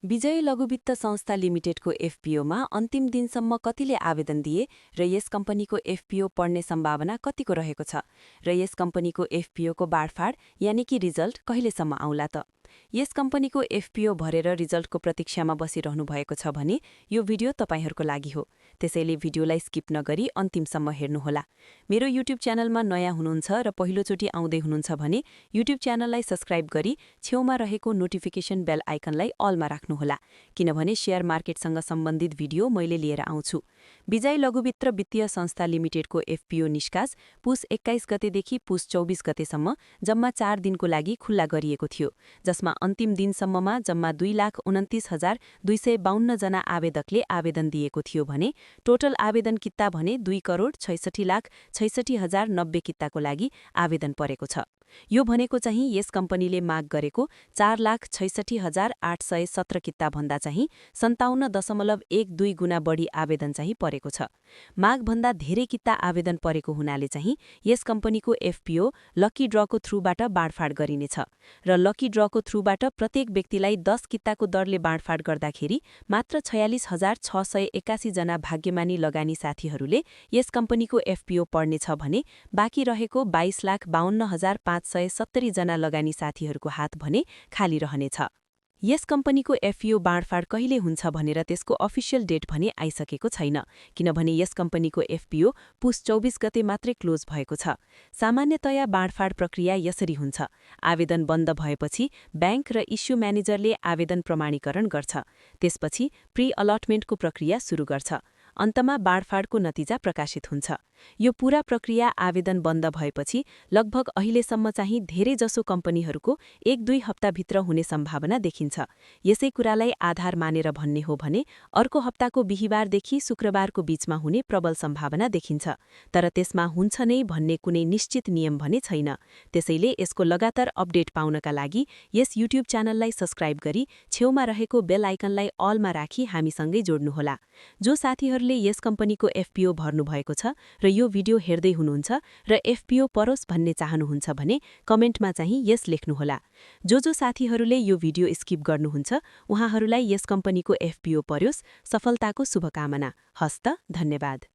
विजय लघुवित्त संस्था लिमिटेडको एफपीओमा अन्तिम दिनसम्म कतिले आवेदन दिए र यस कम्पनीको एफपीओ पढ्ने सम्भावना कतिको रहेको छ र यस कम्पनीको एफपीओको बाँडफाँड यानि कि रिजल्ट कहिलेसम्म आउला त? यस कम्पनीको एफपीओ भरेर रिजल्टको प्रतीक्षामा बसिरहनु भएको छ भने यो भिडियो तपाईहरूको लागि हो। त्यसैले भिडियोलाई स्किप नगरी अन्तिमसम्म हेर्नुहोला। मेरो युट्युब च्यानलमा नयाँ हुनुहुन्छ र पहिलोचोटि आउँदै हुनुहुन्छ भने युट्युब च्यानललाई सब्स्क्राइब गरी छेउमा रहेको नोटिफिकेसन बेल आइकनलाई अलमा राख्नुहोला, किनभने शेयर मार्केटसँग सम्बन्धित भिडियो मैले लिएर आउँछु। विजय लघुवित्त वित्तीय संस्था लिमिटेडको एफपीओ निष्कास पुस 21 गतेदेखि पुस 24 गतेसम्म जम्मा 4 दिनको लागि खुल्ला गरिएको थियो, जसमा अन्तिम दिनसम्ममा जम्मा 2,29,252 जना आवेदकले आवेदन दिएको थियो भने टोटल आवेदन कित्ता भने 2,66,66,090 कित्ताको लागि आवेदन परेको छ। यो भनेको चाहिँ यस कम्पनीले माग गरेको 4,66,817 कित्ता भन्दा चाहिँ 57.12 गुणा बढी आवेदन चाहिँ परेको छ। मागभन्दा धेरै कित्ता आवेदन परेको हुनाले चाहिँ यस कम्पनीको एफपीओ लकी ड्रको थ्रुबाट बाँडफाँड गरिनेछ र लकी ड्रको थ्रुबाट प्रत्येक व्यक्तिलाई 10 कित्ताको दरले बाँडफाँड गर्दाखेरि मात्र 46,681 जना भाग्यमानी लगानी साथीहरूले यस कम्पनीको एफपीओ पढ्नेछ भने बाँकी रहेको 22,52,570 जना लगानी साथीहरूको हात भने खाली रहनेछ। यस कम्पनीको एफपीओ बाँडफाँड कहिले हुन्छ भनेर त्यसको अफिसियल डेट भने आइसकेको छैन, किनभने यस कम्पनीको एफपीओ पुस 24 गते मात्रै क्लोज भएको छ। सामान्यतया बाँडफाँड प्रक्रिया यसरी हुन्छ। आवेदन बन्द भएपछि ब्याङ्क र इस्यु म्यानेजरले आवेदन प्रमाणीकरण गर्छ। त्यसपछि प्री अलटमेन्टको प्रक्रिया सुरु गर्छ। अन्तमा बाँडफाँडको नतिजा प्रकाशित हुन्छ। यो पूरा प्रक्रिया आवेदन बन्द भएपछि लगभग अहिलेसम्म चाहिँ धेरैजसो कम्पनीहरूको 1-2 हप्ताभित्र हुने सम्भावना देखिन्छ। यसै कुरालाई आधार मानेर भन्ने हो भने अर्को हप्ताको बिहीबारदेखि शुक्रबारको बीचमा हुने प्रबल सम्भावना देखिन्छ। तर त्यसमा हुन्छ नै भन्ने कुनै निश्चित नियम भने छैन। त्यसैले यसको लगातार अपडेट पाउनका लागि यस युट्युब च्यानललाई सब्स्क्राइब गरी छेउमा रहेको बेल आइकनलाई अलमा राखी हामीसँगै जोड्नुहोला। जो साथीहरूले यस कम्पनीको एफपीओ भर्नुभएको छ र यो भिडियो हेर्दै हुनुहुन्छ र एफपीओ परोस् भन्ने चाहनुहुन्छ भने कमेन्टमा चाहिँ यस लेख्नुहोला। जो साथीहरूले यो भिडियो स्किप गर्नुहुन्छ उहाँहरूलाई यस कम्पनीको एफपीओ परोस्, सफलताको शुभकामना। हस्त, धन्यवाद।